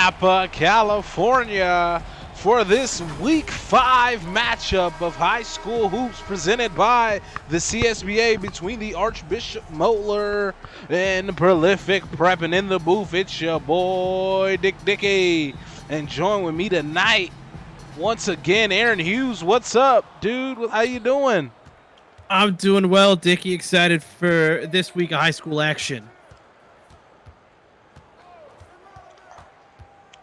Napa, California, for this Week 5 matchup of high school hoops presented by the CSBA between the Archbishop Moeller and Prolific Prep. And in the booth, it's your boy, Dick Dickey. And join with me tonight, once again, Aaron Hughes. What's up, dude? How you doing? I'm doing well, Dickie. Excited for this week of high school action.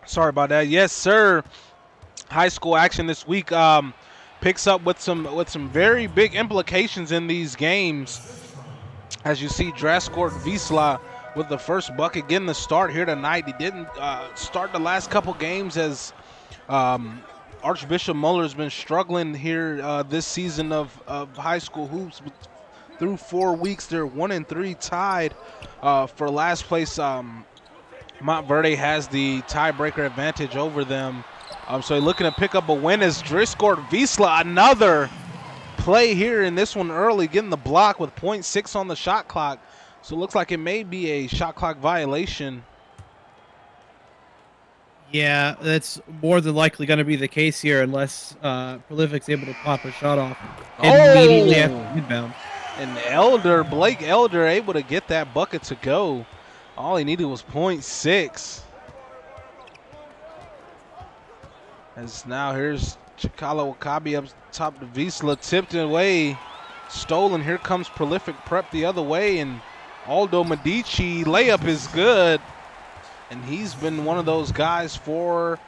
Sorry about that. Yes, sir. High school action this week picks up with some very big implications in these games. As you see, Draskort Wisla with the first bucket getting the start here tonight. He didn't start the last couple games as Archbishop Moeller has been struggling here this season of high school hoops. Through 4 weeks, they're 1-3 tied for last place. Montverde has the tiebreaker advantage over them. So looking to pick up a win as Draskort Wisla, another play here in this one early, getting the block with 0.6 on the shot clock. So it looks like it may be a shot clock violation. Yeah, that's more than likely going to be the case here unless Prolific's able to pop a shot off immediately after the rebound. And Blake Elder, able to get that bucket to go. All he needed was 0.6. As now here's Chikala Wakabi up top to Wisla, tipped away, stolen. Here comes Prolific Prep the other way, and Aldo Medici layup is good. And he's been one of those guys for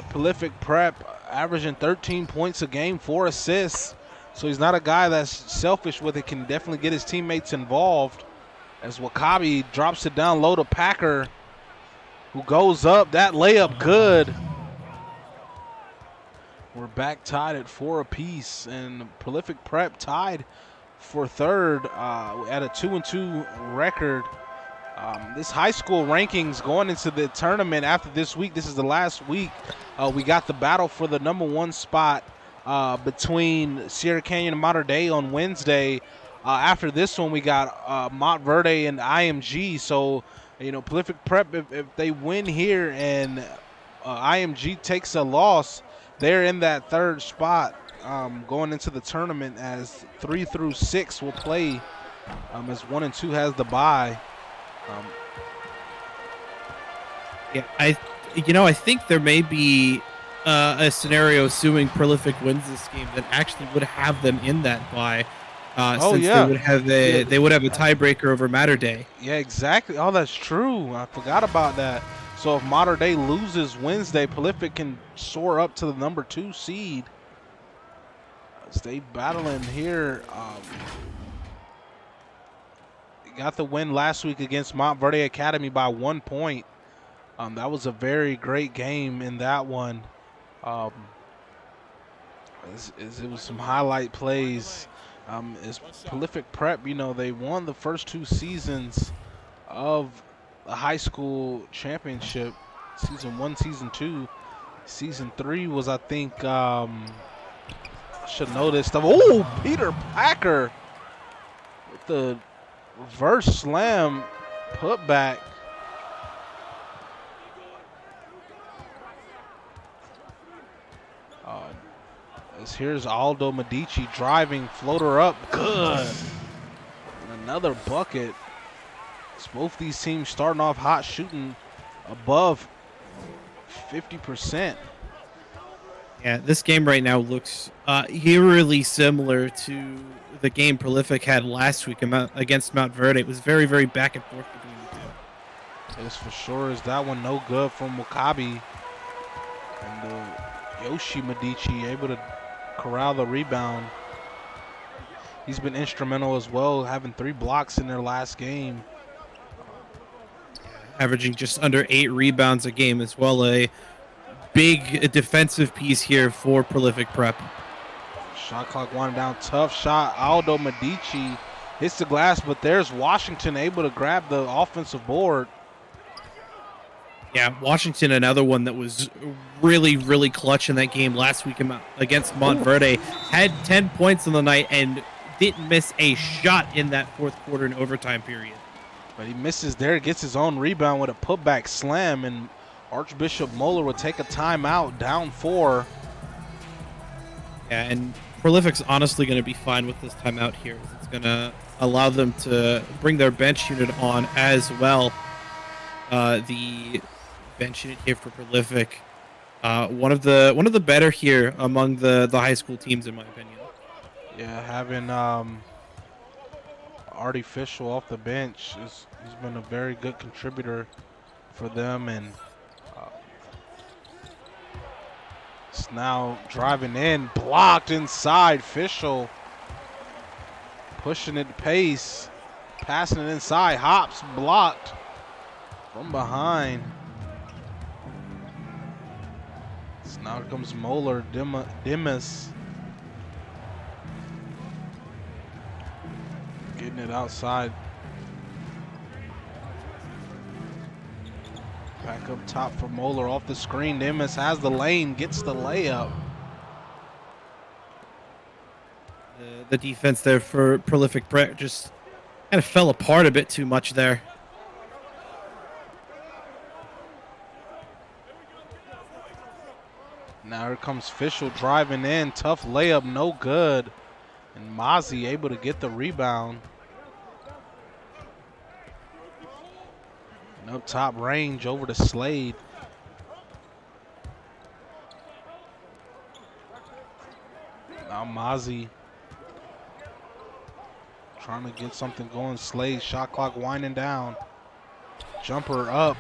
Prolific Prep, averaging 13 points a game, 4 assists. So he's not a guy that's selfish with it, can definitely get his teammates involved. As Wakabi drops it down low to Packer, who goes up. That layup good. We're back tied at 4 apiece, and Prolific Prep tied for third at a 2-2 record. This high school rankings going into the tournament after this week. This is the last week. We got the battle for the #1 spot between Sierra Canyon and Mater Dei on Wednesday. After this one, we got Montverde and IMG. So, Prolific Prep, if they win here and IMG takes a loss, they're in that third spot going into the tournament, as 3 through 6 will play as 1 and 2 has the bye. I think there may be a scenario, assuming Prolific wins this game, that actually would have them in that bye. They would have a tiebreaker over Mater Dei. Yeah, exactly. Oh, that's true. I forgot about that. So if Mater Dei loses Wednesday, Prolific can soar up to the #2 seed. As they battling here. Got the win last week against Montverde Academy by 1 point. That was a very great game in that one. It was some highlight plays. As Prolific Prep, they won the first 2 seasons of the high school championship. Season 1, Season 2. Season 3 was, I think, should know this stuff. Oh, Peter Packer with the reverse slam putback. Here's Aldo Medici driving, floater up, good. And another bucket. It's both these teams starting off hot, shooting above 50%. Yeah, this game right now looks eerily similar to the game Prolific had last week against Montverde. It was very, very back and forth between the two. This for sure is that one no good from Wakabi. And Yoshi Medici able to corral the rebound. He's been instrumental as well, having 3 blocks in their last game. Averaging just under 8 rebounds a game as well. A big defensive piece here for Prolific Prep. Shot clock winding down, tough shot. Aldo Medici hits the glass, but there's Washington able to grab the offensive board. Yeah, Washington, another one that was really, really clutch in that game last week against Montverde. Had 10 points on the night and didn't miss a shot in that fourth quarter and overtime period. But he misses there, gets his own rebound with a putback slam, and Archbishop Moeller would take a timeout, down 4. Yeah, and Prolific's honestly going to be fine with this timeout here. It's going to allow them to bring their bench unit on as well. The bench unit here for Prolific, one of the better here among the high school teams, in my opinion. Yeah, having Artificial off the bench he's been a very good contributor for them, and it's now driving in, blocked inside. Fischel pushing it to pace, passing it inside. Hops blocked from behind. So now comes Moeller, Dimas getting it outside. Back up top for Moeller off the screen. Dimas has the lane, gets the layup. The defense there for Prolific Prep just kind of fell apart a bit too much there. Now here comes Fischel driving in. Tough layup, no good. And Mozzie able to get the rebound. And up top, range over to Slade. Now Mozzie trying to get something going. Slade, shot clock winding down. Jumper up,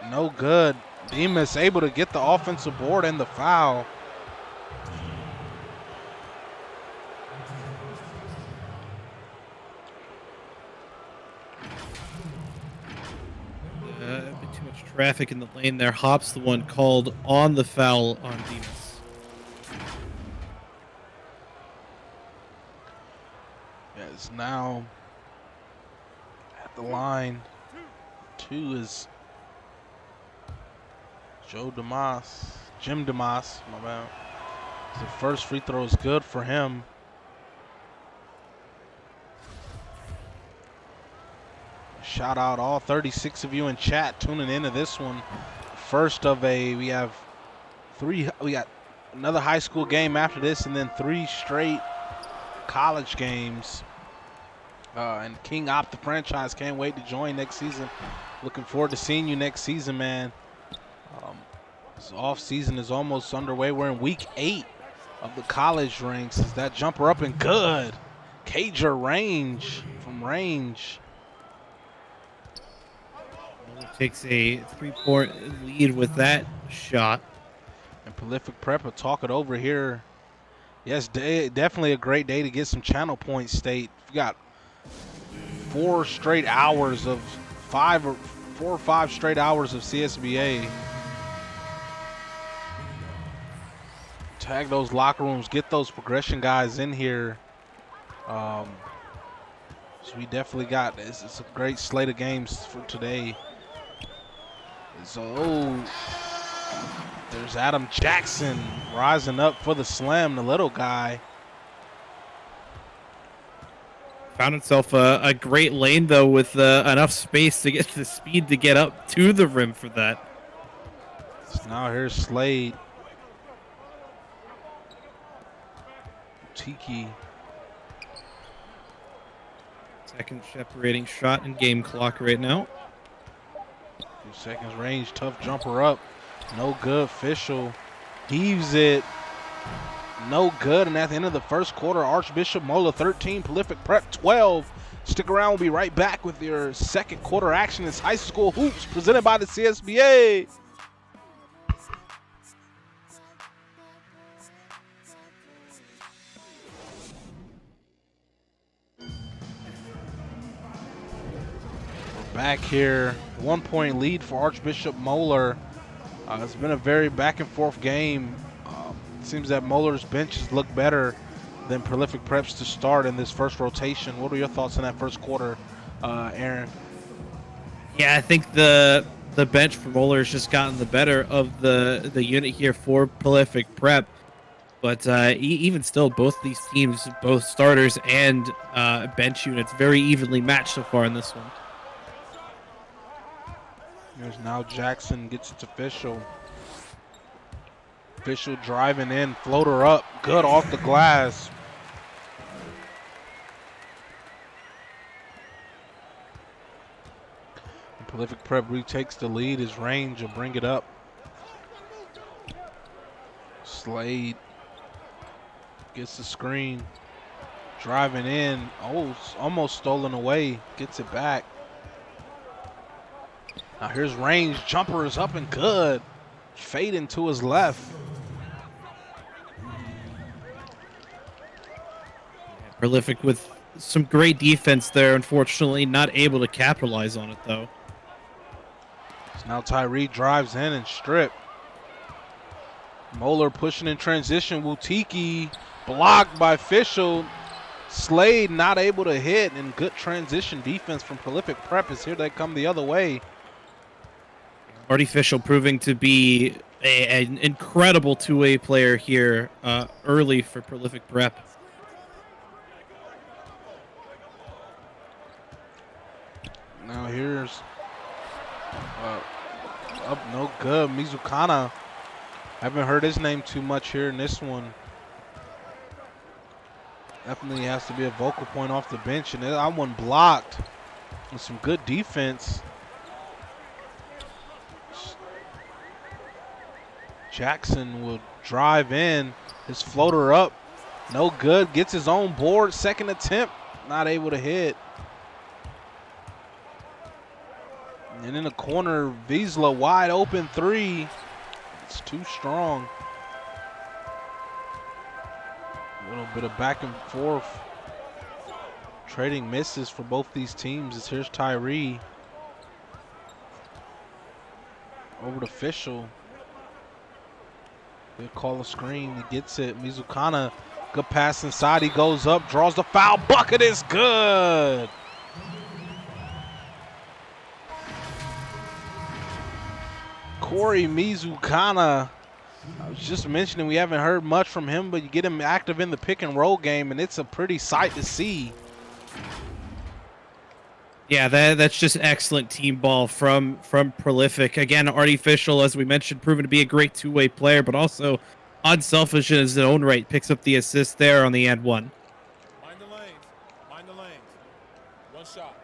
no good. Demas able to get the offensive board and the foul. A bit too much traffic in the lane there. Hop's the one called on the foul on Demas. Yeah, it's now at the line. 2 is Jim Demas, my man. The first free throw is good for him. Shout out all 36 of you in chat tuning into this one. First of we got another high school game after this, and then 3 straight college games. And King Op, the franchise, can't wait to join next season. Looking forward to seeing you next season, man. This off season is almost underway. We're in week 8 of the college ranks. Is that jumper up and good? Cager range from range. Takes a 3-point lead with that shot. And Prolific Prep will talk it over here. Yes, definitely a great day to get some channel points, State. We got 4 straight hours of 4 or 5 straight hours of CSBA. Tag those locker rooms, get those progression guys in here. So we definitely got this. It's a great slate of games for today. So there's Adam Jackson rising up for the slam, the little guy. Found himself a great lane, though, with enough space to get the speed to get up to the rim for that. So now here's Slade. Tiki. Second separating shot in game clock right now. 2 seconds range, tough jumper up. No good. Fischel heaves it. No good. And at the end of the first quarter, Archbishop Moeller 13, Prolific Prep 12. Stick around. We'll be right back with your second quarter action. It's High School Hoops presented by the CSBA. Back here, 1-point lead for Archbishop Moeller. It's been a very back and forth game. It seems that Moeller's benches look better than Prolific Preps to start in this first rotation. What are your thoughts on that first quarter, Aaron? Yeah, I think the bench for Moeller has just gotten the better of the unit here for Prolific Prep. But even still, both these teams, both starters and bench units, very evenly matched so far in this one. There's now Jackson, gets it to Fischel. Fischel driving in, floater up, good off the glass. And Prolific Prep retakes the lead. His range will bring it up. Slade gets the screen, driving in. Oh, it's almost stolen away. Gets it back. Now here's range. Jumper is up and good. Fading to his left. Prolific with some great defense there. Unfortunately, not able to capitalize on it though. So now Tyree drives in and strip. Moeller pushing in transition. Wutiki blocked by Fischel. Slade not able to hit, and good transition defense from Prolific Prep as here they come the other way. Artificial proving to be an incredible two-way player here early for Prolific Prep. Now here's up no good. Mizukana. Haven't heard his name too much here in this one. Definitely has to be a vocal point off the bench, and that one blocked with some good defense. Jackson will drive in, his floater up, no good, gets his own board, second attempt, not able to hit. And in the corner, Wiesla wide open three. It's too strong. A little bit of back and forth. Trading misses for both these teams. As here's Tyree. Over to Fischel. They call a screen. He gets it. Mizukana, good pass inside. He goes up, draws the foul. Bucket is good. Corey Mizukana. I was just mentioning we haven't heard much from him, but you get him active in the pick and roll game, and it's a pretty sight to see. Yeah, that's just excellent team ball from Prolific. Again, Artificial, as we mentioned, proven to be a great two-way player, but also unselfish in his own right. Picks up the assist there on the and one. Mind the lanes. Mind the lanes. One shot.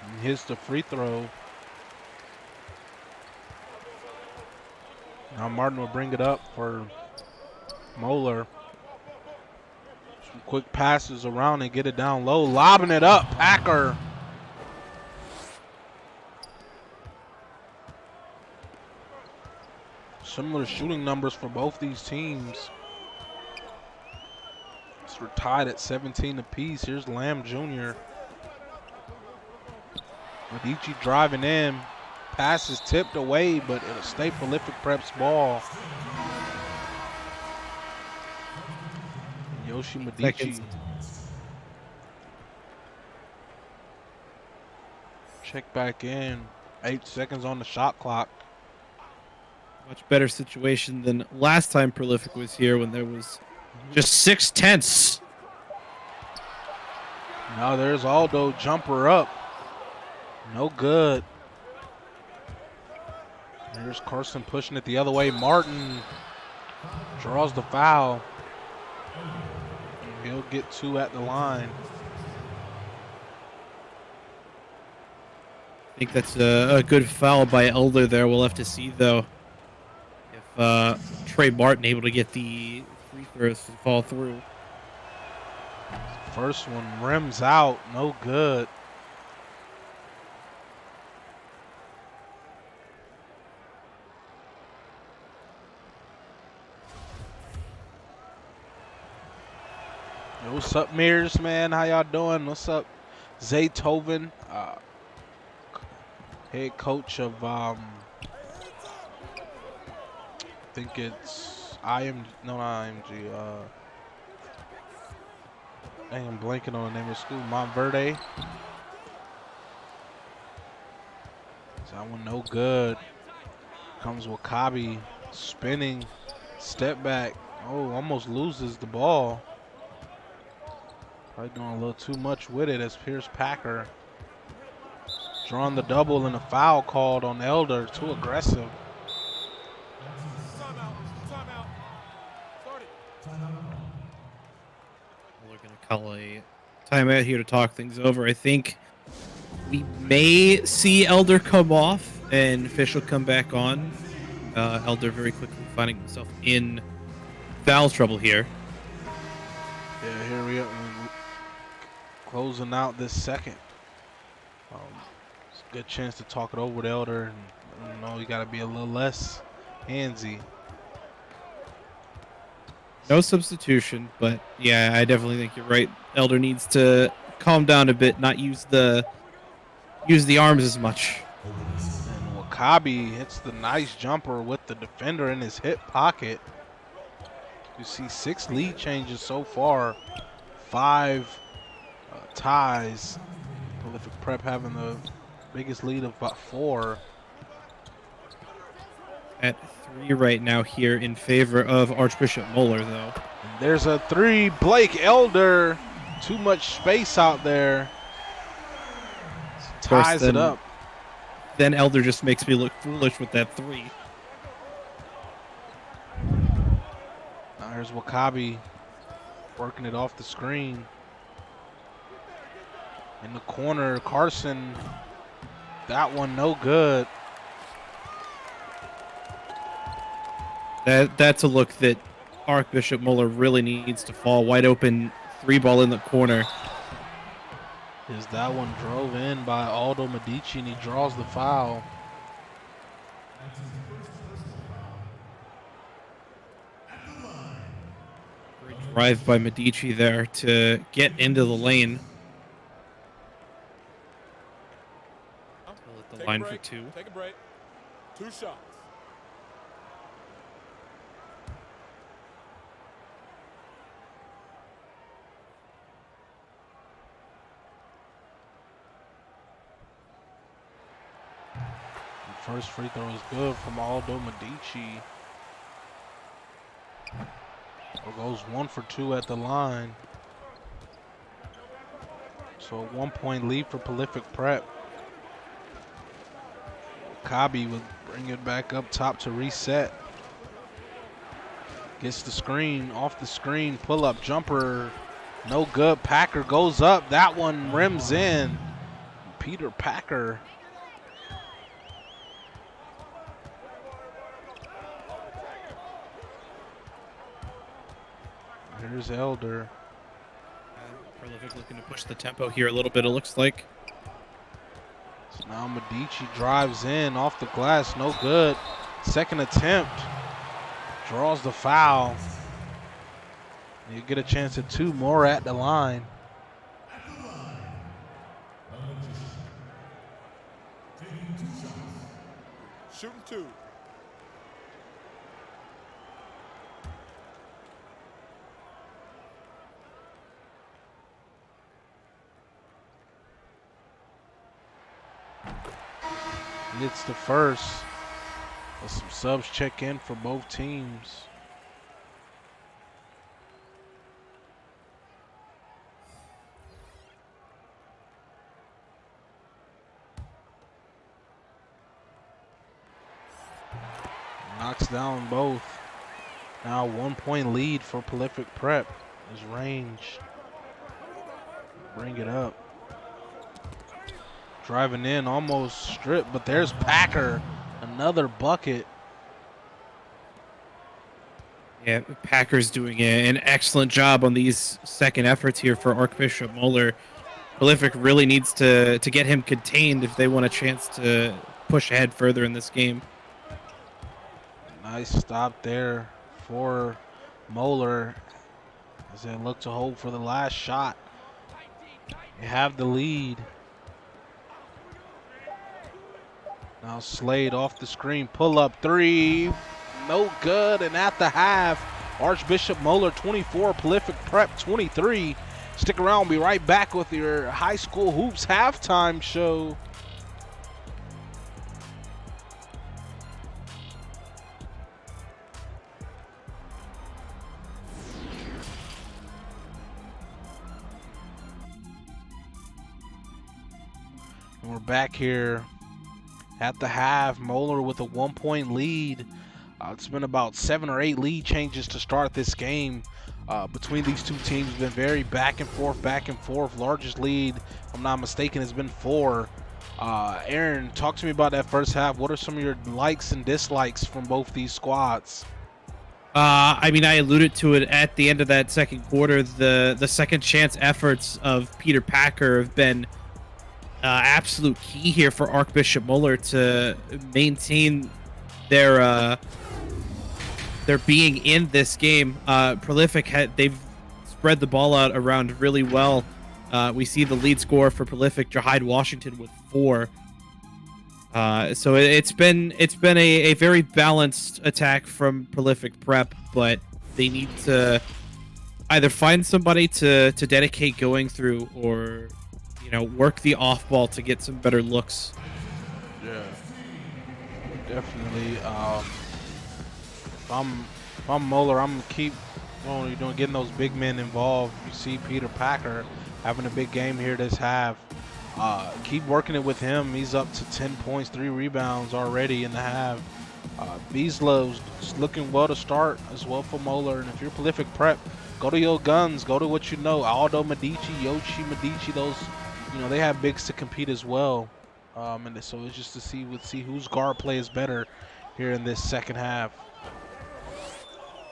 And hits the free throw. Now Martin will bring it up for Moeller. Some quick passes around and get it down low. Lobbing it up. Packer. Similar shooting numbers for both these teams. So we're tied at 17 apiece. Here's Lamb Jr. Medici driving in. Pass is tipped away, but it'll stay Prolific Prep's ball. Yoshi Medici. Check back in. 8 seconds on the shot clock. Much better situation than last time Prolific was here when there was just 6/10. Now there's Aldo, jumper up. No good. Here's Carson pushing it the other way. Martin draws the foul. He'll get 2 at the line. I think that's a good foul by Elder there. We'll have to see, though, if Trey Martin able to get the free throws to fall through. First one rims out. No good. Yo, what's up, Mears, man? How y'all doing? What's up, Zaytoven, head coach of I think it's IMG. No, not IMG. Dang, I'm blanking on the name of the school. Montverde. So that one no good. Comes Wakabi spinning, step back. Oh, almost loses the ball. Probably doing a little too much with it as Pierce Packer drawing the double and a foul called on Elder. Too aggressive. Timeout. Timeout. Start it. We're going to call a timeout here to talk things over. I think we may see Elder come off and Fish will come back on. Elder very quickly finding himself in foul trouble here. Yeah, here we are. Closing out this second. It's a good chance to talk it over with Elder. And, you got to be a little less handsy. No substitution, but yeah, I definitely think you're right. Elder needs to calm down a bit, not use the arms as much. And Wakabi hits the nice jumper with the defender in his hip pocket. You see 6 lead changes so far, 5 ties. Prolific Prep having the biggest lead of about 4. At 3 right now here in favor of Archbishop Moeller, though. And there's a 3. Blake Elder. Too much space out there. Ties it up. Then Elder just makes me look foolish with that 3. Now here's Wakabi working it off the screen. In the corner, Carson. That one no good. That's a look that Archbishop Moeller really needs to fall. Wide open 3 ball in the corner. Is that one drove in by Aldo Medici, and he draws the foul. Great drive by Medici there to get into the lane. At the line for 2. Take a break. 2 shots. First free throw is good from Aldo Medici. Goes 1 for 2 at the line. So a 1-point lead for Prolific Prep. Kabi would bring it back up top to reset. Gets the screen, off the screen, pull up jumper. No good. Packer goes up. That one rims in. Peter Packer. Here's Elder. Prolific looking to push the tempo here a little bit, it looks like. So now Medici drives in off the glass, no good. Second attempt. Draws the foul. You get a chance at 2 more at the line. Shooting 2. It's the first. Let some subs check in for both teams. Knocks down both. Now 1-point lead for Prolific Prep. His range. Bring it up. Driving in, almost stripped, but there's Packer. Another bucket. Yeah, Packer's doing an excellent job on these second efforts here for Archbishop Moeller. Prolific really needs to get him contained if they want a chance to push ahead further in this game. Nice stop there for Moeller as they look to hold for the last shot. They have the lead. Now Slade off the screen, pull up 3, no good, and at the half, Archbishop Moeller 24, Prolific Prep 23. Stick around, we'll be right back with your high school hoops halftime show. And we're back here at the half. Moeller with a 1-point lead. It's been about 7 or 8 lead changes to start this game. Between these two teams, been very back and forth, back and forth. Largest lead, if I'm not mistaken, has been 4. Aaron, talk to me about that first half. What are some of your likes and dislikes from both these squads? I mean, I alluded to it at the end of that second quarter. The second chance efforts of Peter Packer have been absolute key here for Archbishop Moeller to maintain their being in this game. They've spread the ball out around really well. We see the lead scorer for Prolific, Jahide Washington, with 4. So it's been a very balanced attack from Prolific Prep, but they need to either find somebody to dedicate going through, or work the off ball to get some better looks. Yeah, definitely. If I'm Moeller, I'm gonna keep getting those big men involved. You see Peter Packer having a big game here this half. Keep working it with him. He's up to 10 points, 3 rebounds already in the half. Beaslow's looking well to start as well for Moeller. And if you're Prolific Prep, go to your guns. Go to what you know. Aldo Medici, Yoshi Medici, those, they have bigs to compete as well. And so it's just to see whose guard play is better here in this second half.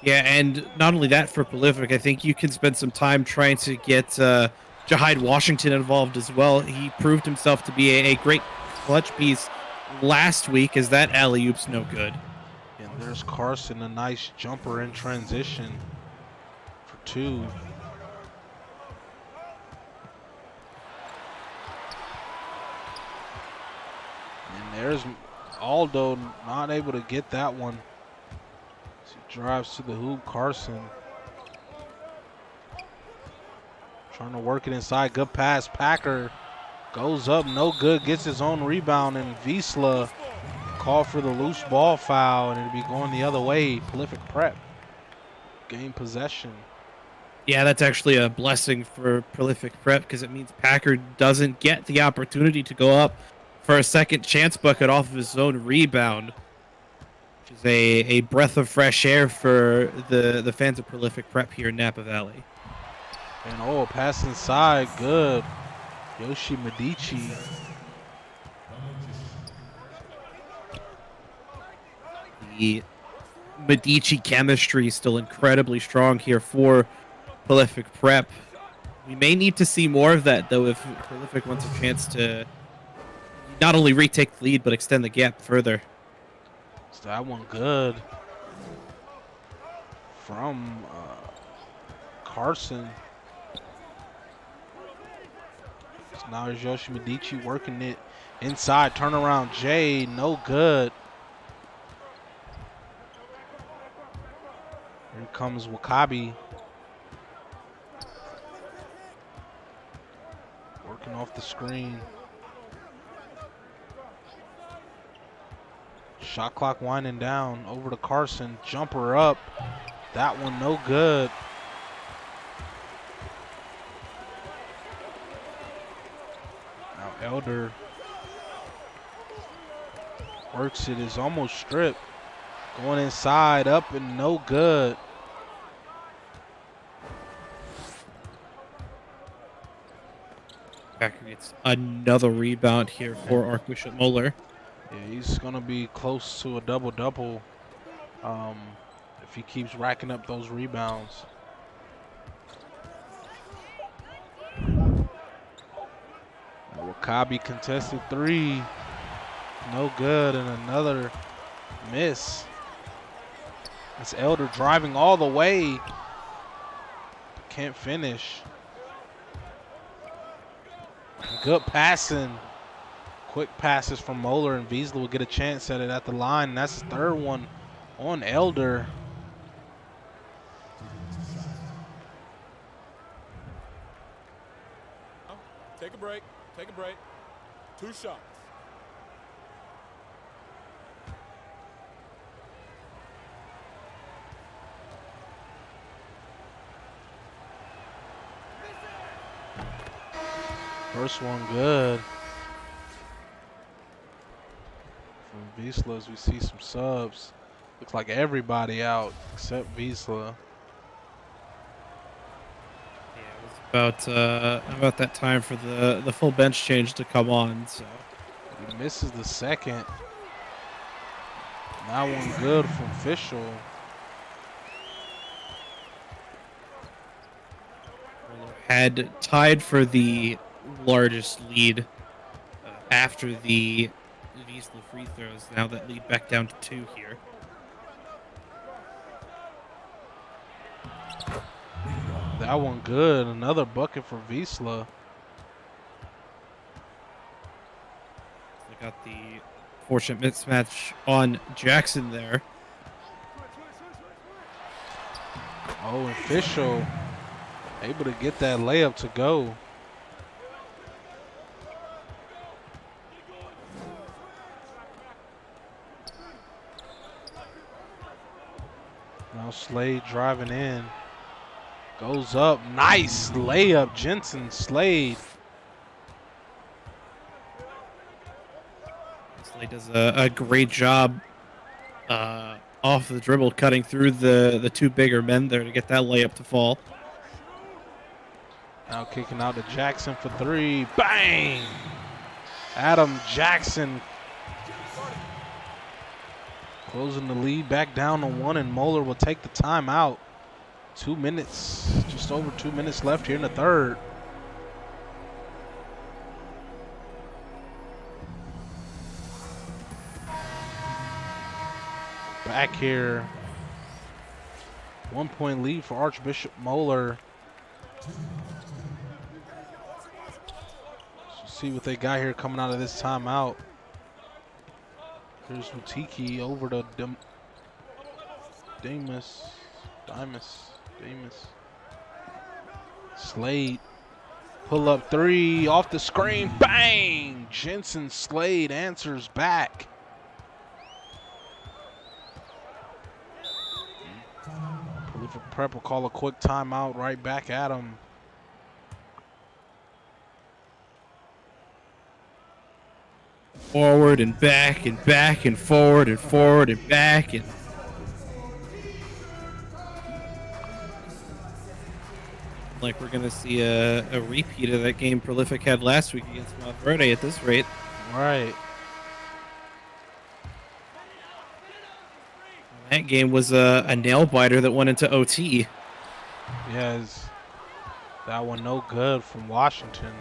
Yeah, and not only that for Prolific, I think you can spend some time trying to get Jahide Washington involved as well. He proved himself to be a great clutch piece last week, as that alley-oop's no good. And there's Carson, a nice jumper in transition for 2. And there's Aldo, not able to get that one. So he drives to the hoop. Carson trying to work it inside. Good pass. Packer goes up, no good. Gets his own rebound, and Wiesla called for the loose ball foul, and it'll be going the other way. Prolific Prep gain possession. Yeah, that's actually a blessing for Prolific Prep, because it means Packer doesn't get the opportunity to go up for a second chance bucket off of his own rebound, which is a breath of fresh air for the fans of Prolific Prep here in Napa Valley. And pass inside, good. Yoshi Medici. The Medici chemistry is still incredibly strong here for Prolific Prep. We may need to see more of that, though, if Prolific wants a chance to not only retake the lead, but extend the gap further. So that one good from Carson. So now there's Yoshi Medici working it inside. Turnaround J, no good. Here comes Wakabi. Working off the screen. Shot clock winding down. Over to Carson. Jumper up. That one no good. Now Elder works it. Is almost stripped. Going inside, up, and no good. Packer gets another rebound here for Archbishop Moeller. Yeah, he's going to be close to a double-double if he keeps racking up those rebounds. Wakabi contested 3. No good, and another miss. That's Elder driving all the way. Can't finish. Good passing. Quick passes from Moeller, and Beasley will get a chance at it at the line. And that's the 3rd one on Elder. Take a break. Take a break. 2 shots. First one good. Wiesla as we see some subs. Looks like everybody out except Wiesla. Yeah, it was about that time for the full bench change to come on. So He misses the second. That one good from Fischel. had tied for the largest lead after the Wiesla free throws. Now that lead back down to 2 here. That one good. Another bucket for Wiesla. They got the fortunate mismatch on Jackson there. Oh, and Fischel able to get that layup to go. Now Slade driving in. Goes up. Nice layup. Jensen Slade. Slade does a great job off the dribble, cutting through the 2 bigger men there to get that layup to fall. Now kicking out to Jackson for 3. Bang! Adam Jackson closing the lead back down to 1, and Moeller will take the timeout. 2 minutes, just over 2 minutes left here in the third. Back here. 1 point lead for Archbishop Moeller. Let's see what they got here coming out of this timeout. Here's Mutiki over to Damus. Slade. Pull up 3 off the screen. Bang! Jensen Slade answers back. Prolific Prep will call a quick timeout right back at him. Forward and back and back and forward and back and like we're gonna see a repeat of that game Prolific had last week against Mount Verde at this rate. Right. That game was a nail biter that went into OT. Yes. That one no good from Washington.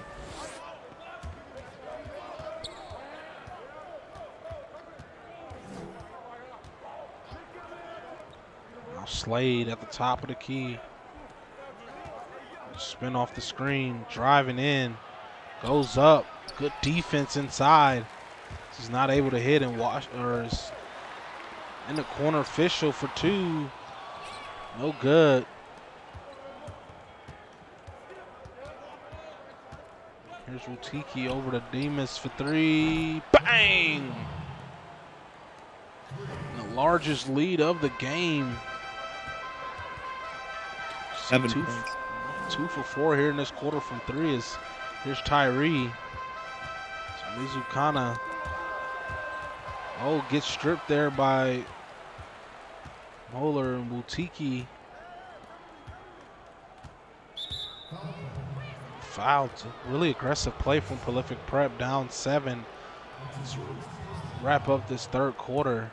Now Slade at the top of the key. Spin off the screen, driving in, goes up. Good defense inside. He's not able to hit and watch, or is in the corner. Fischel for 2. No good. Here's Rutiki over to Demas for 3. Bang! The largest lead of the game. 7 Two- points. 2 for 4 here in this quarter from 3 is here's Tyree. So Mizukana. Oh, gets stripped there by Moeller and Butiki. Fouled. Really aggressive play from Prolific Prep, down 7. Let's wrap up this third quarter.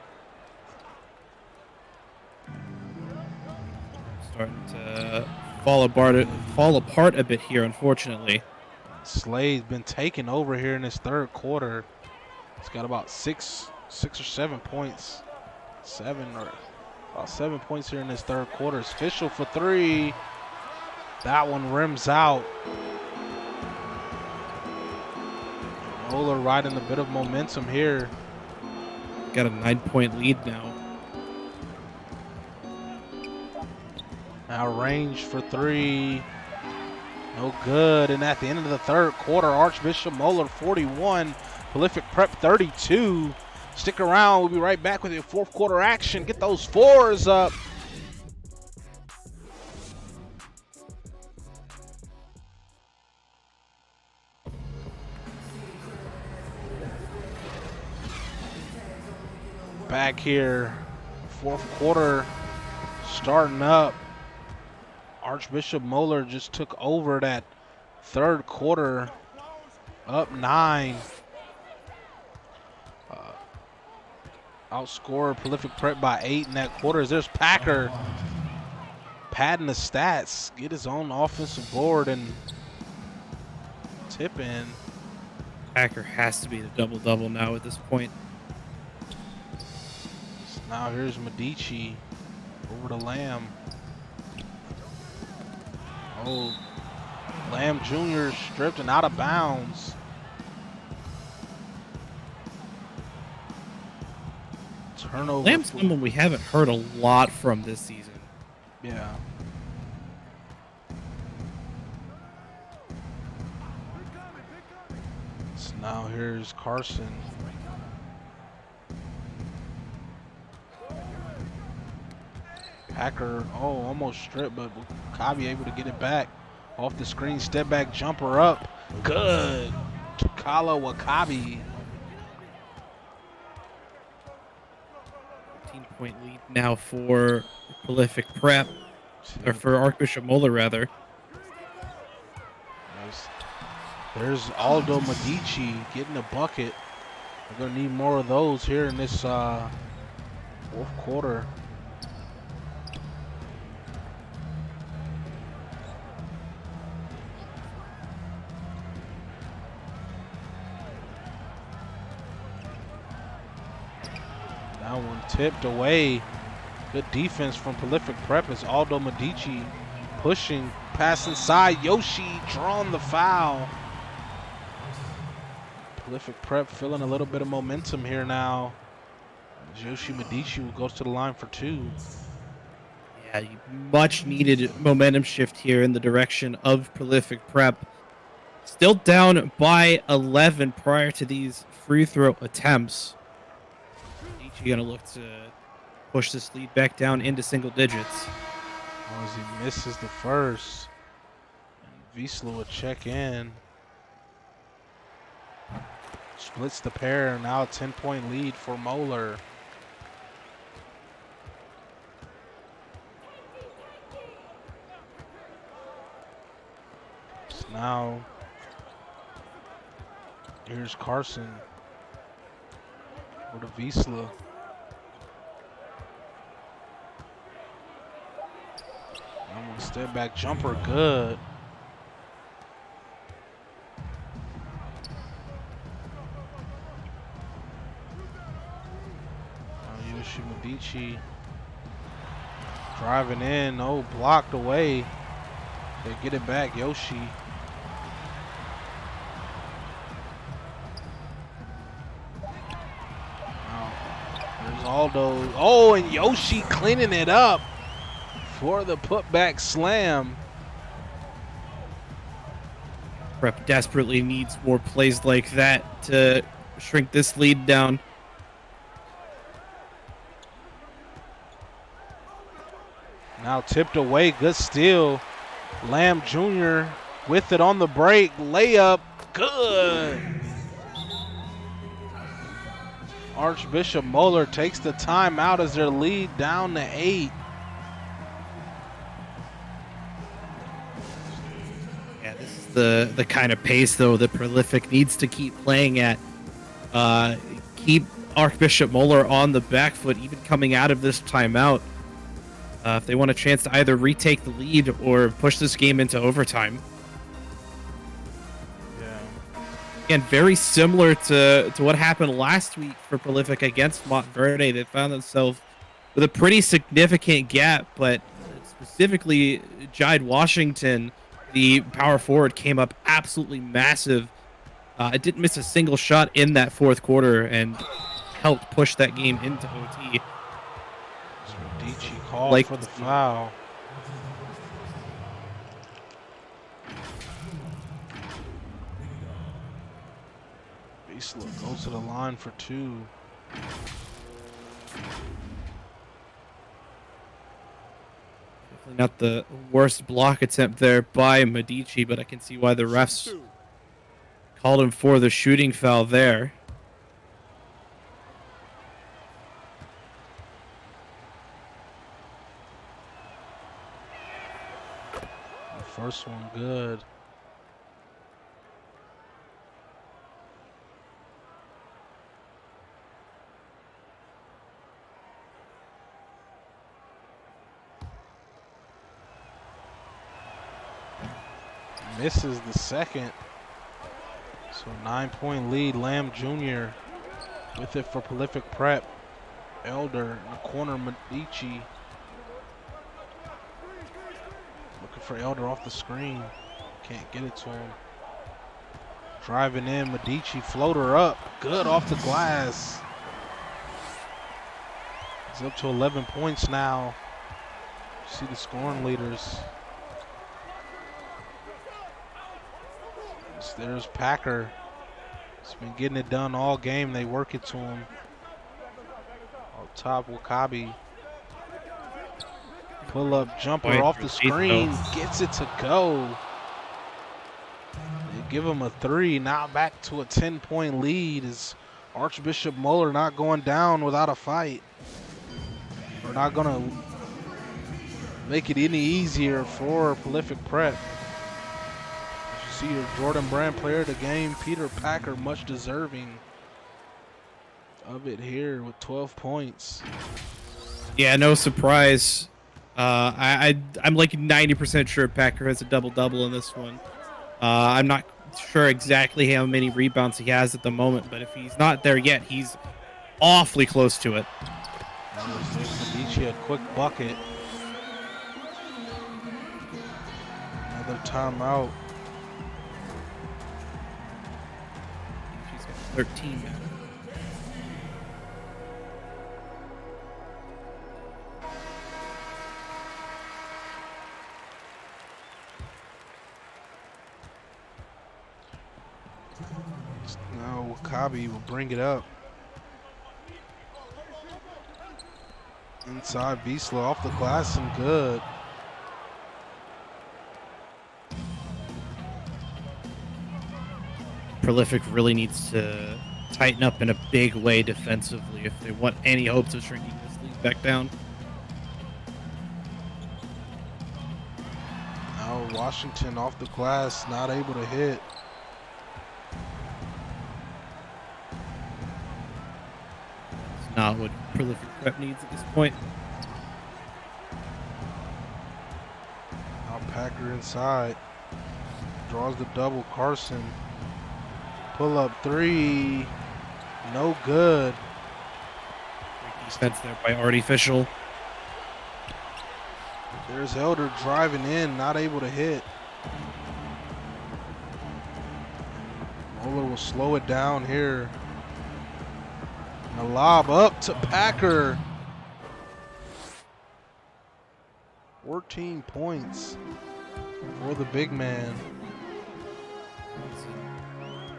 Starting to fall apart a bit here, unfortunately. Slade's been taking over here in this third quarter. He's got about 6 or 7 points. 7 or about 7 points here in this third quarter. It's Fischel for 3. That one rims out. Moeller riding a bit of momentum here. Got a 9-point lead now. Now range for 3. No good. And at the end of the third quarter, Archbishop Moeller 41, Prolific Prep 32. Stick around. We'll be right back with your fourth quarter action. Get those 4s up. back here. Fourth quarter starting up. Archbishop Moeller just took over that third quarter, up 9. Outscored Prolific Prep by 8 in that quarter. There's Packer padding the stats, get his own offensive board and tip in. Packer has to be the double-double now at this point. So now here's Medici over to Lamb. Oh, Lamb Jr. stripped and out of bounds. Turnover. Lamb's someone we haven't heard a lot from this season. Yeah. So now here's Carson. Packer, almost stripped, but Wakabi able to get it back. Off the screen, step back, jumper up. Good. Kala Wakabi. 15-point lead now for Prolific Prep, or for Archbishop Moeller, rather. There's Aldo Medici getting a bucket. We're going to need more of those here in this fourth quarter. That one tipped away. Good defense from Prolific Prep as Aldo Medici pushing, pass inside. Yoshi drawing the foul. Prolific Prep feeling a little bit of momentum here now. Yoshi Medici goes to the line for 2. Yeah, much needed momentum shift here in the direction of Prolific Prep. Still down by 11 prior to these free throw attempts. Medici gonna look to push this lead back down into single digits. As he misses the first, and Wiesler will check in. Splits the pair, now a 10-point lead for Moeller. So now, here's Carson for the Wiesler. Step back jumper, good. Yoshi Medici driving in, blocked away. They get it back, Yoshi. There's Aldo. And Yoshi cleaning it up for the putback slam. Prep desperately needs more plays like that to shrink this lead down. Now tipped away, good steal. Lamb Jr. with it on the break, layup, good. Archbishop Moeller takes the timeout as their lead down to 8. Yeah, this is the kind of pace, though, that Prolific needs to keep playing at. Keep Archbishop Moeller on the back foot, even coming out of this timeout. If they want a chance to either retake the lead or push this game into overtime. Yeah. Again, very similar to what happened last week for Prolific against Montverde. They found themselves with a pretty significant gap, but specifically Jide Washington, the power forward, came up absolutely massive. It didn't miss a single shot in that fourth quarter and helped push that game into OT. Medici called for the foul. Wiesler goes to the line for 2. Definitely not the worst block attempt there by Medici, but I can see why the refs called him for the shooting foul there. First one good. Misses the second. So 9-point lead. Lamb Jr. with it for Prolific Prep. Elder in the corner, Medici. Looking for Elder off the screen. Can't get it to him. Driving in, Medici, floater up. Good off the glass. He's up to 11 points now. See the scoring leaders. There's Packer. He's been getting it done all game. They work it to him. Up top, Wakabi. Pull up jumper off the screen. Gets it to go. They give him a 3. Now back to a 10-point lead. Is Archbishop Moeller not going down without a fight? We're not going to make it any easier for Prolific Prep. As you see, your Jordan Brand player of the game, Peter Packer, much deserving of it here with 12 points. Yeah, no surprise. I'm like 90% sure Packer has a double-double in this one. I'm not sure exactly how many rebounds he has at the moment, but if he's not there yet, he's awfully close to it. There's Medici, a quick bucket. Another timeout. She's got 13 now. Now Wakabi will bring it up. Inside Beasler off the glass and good. Prolific really needs to tighten up in a big way defensively if they want any hopes of shrinking this league back down. Now Washington off the glass, not able to hit. It's not what Prolific Prep needs at this point. Now Packer inside. Draws the double, Carson. Pull up 3. No good. Great defense there by Artificial. There's Elder driving in, not able to hit. Moeller will slow it down here. And a lob up to Packer. 14 points for the big man.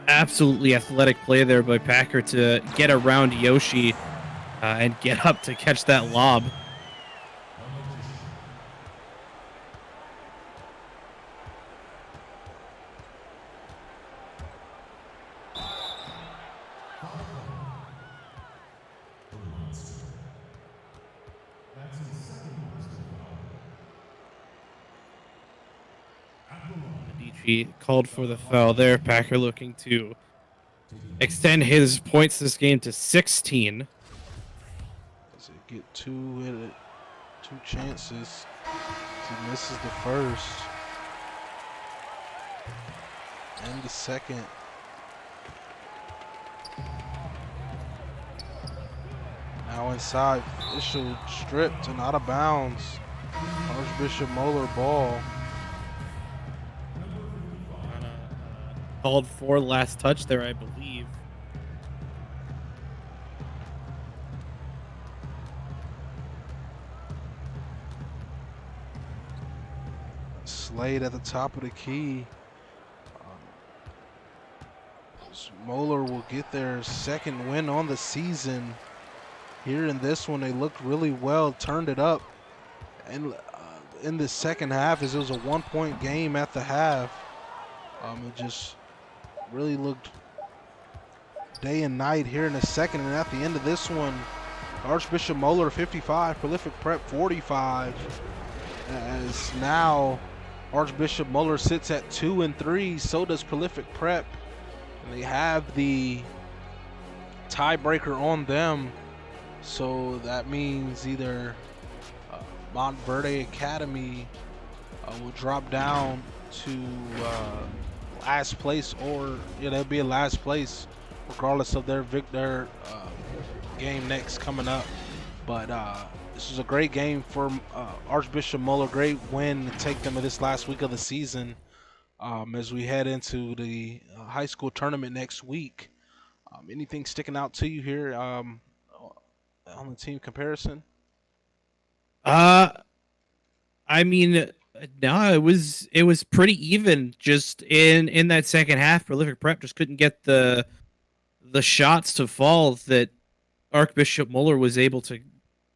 Absolutely athletic play there by Packer to get around Yoshi and get up to catch that lob. Medici called for the foul there. Packer looking to extend his points this game to 16. Does it get 2 hit it? 2 chances. He misses the first. And the second. Now inside, Official stripped and out of bounds. Archbishop Moeller ball. Called for last touch there, I believe. Slade at the top of the key. Moeller will get their second win on the season. Here in this one, they looked really well, turned it up. And in the second half, as it was a 1-point game at the half, it just really looked day and night here in the second. And at the end of this one, Archbishop Moeller 55, Prolific Prep 45. As now Archbishop Moeller sits at 2-3. So does Prolific Prep, and they have the tiebreaker on them. So that means either uh, Montverde Academy will drop down to last place, or they'll be in last place regardless of their game next coming up. But this is a great game for Archbishop Moeller. Great win to take them to this last week of the season as we head into the high school tournament next week. Anything sticking out to you here on the team comparison? Uh, I mean, no, it was pretty even. Just in that second half, Prolific Prep just couldn't get the shots to fall that Archbishop Mueller was able to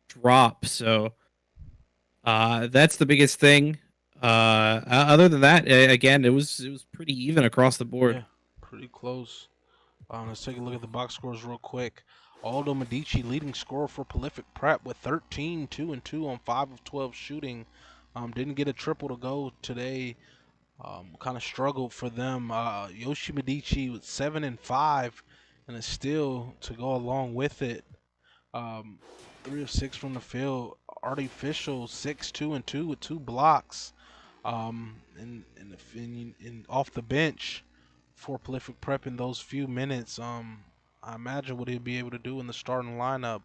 drop. So that's the biggest thing. Other than that, again, it was pretty even across the board. Yeah, pretty close. Let's take a look at the box scores real quick. Aldo Medici leading scorer for Prolific Prep with 13, 2-2 on 5 of 12 shooting. Didn't get a triple to go today. Kind of struggled for them. Yoshi Medici with 7-5 and a steal to go along with it. 3 of 6 from the field. Artificial 6-2 with 2 blocks. And off the bench for Prolific Prep in those few minutes. I imagine what he'll be able to do in the starting lineup.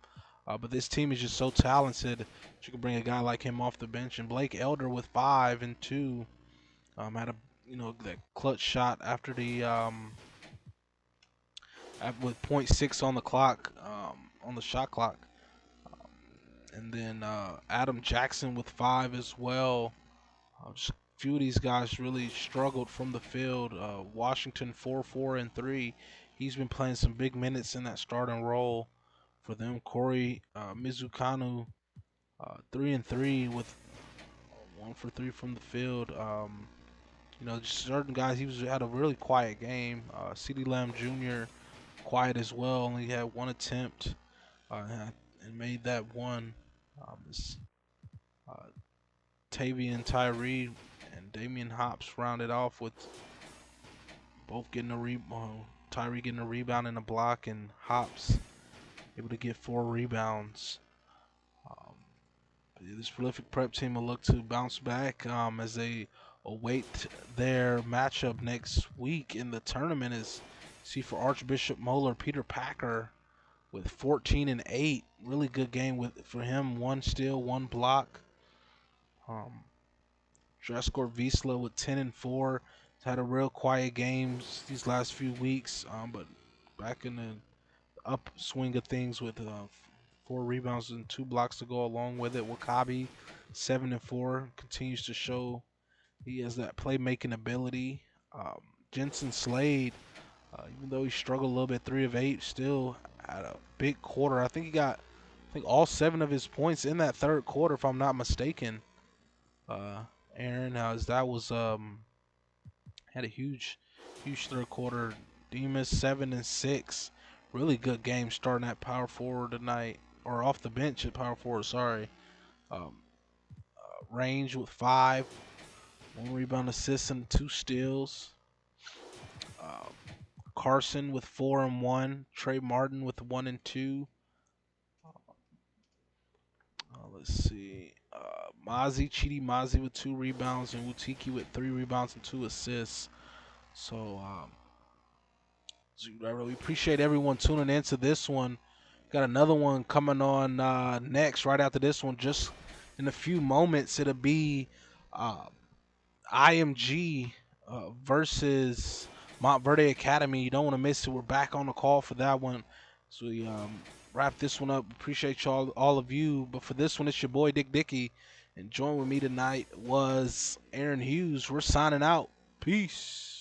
But this team is just so talented that you can bring a guy like him off the bench. And Blake Elder with 5 and 2 had a that clutch shot after the with .6 on the clock on the shot clock. And then Adam Jackson with 5 as well. Just a few of these guys really struggled from the field. Washington 4-4-3. He's been playing some big minutes in that starting role for them. Corey Mizukanu 3-3 with 1 for 3 from the field. Just certain guys. Had a really quiet game. C.D. Lamb Jr. quiet as well. Only had 1 attempt and made that one. Uh, Tavian Tyree and Damian Hops rounded off with both getting Tyree getting a rebound and a block, and Hops able to get 4 rebounds. This Prolific Prep team will look to bounce back as they await their matchup next week in the tournament. Is see for Archbishop Moeller, Peter Packer with 14 and 8. Really good game for him. 1 steal, 1 block. Draskor Wiesla with 10 and 4. He's had a real quiet games these last few weeks, but back in the upswing of things with 4 rebounds and 2 blocks to go along with it. Wakabi 7 and 4 continues to show he has that playmaking ability. Jensen Slade, even though he struggled a little bit, 3 of 8, still had a big quarter. I think all 7 of his points in that third quarter, if I'm not mistaken. Aaron, as that was had a huge third quarter. Demas 7 and 6, really good game starting at power forward tonight, or off the bench at power forward. Sorry. Range with 5, 1 rebound, assist, and 2 steals. Carson with 4 and 1. Trey Martin with 1 and 2. Let's see. Chidi Mazi with 2 rebounds, and Utiki with 3 rebounds and 2 assists. So, we appreciate everyone tuning into this one. Got another one coming on next, right after this one. Just in a few moments, it'll be IMG versus Montverde Academy. You don't want to miss it. We're back on the call for that one. So we wrap this one up. Appreciate all of you. But for this one, it's your boy Dick Dickey. And join with me tonight was Aaron Hughes. We're signing out. Peace.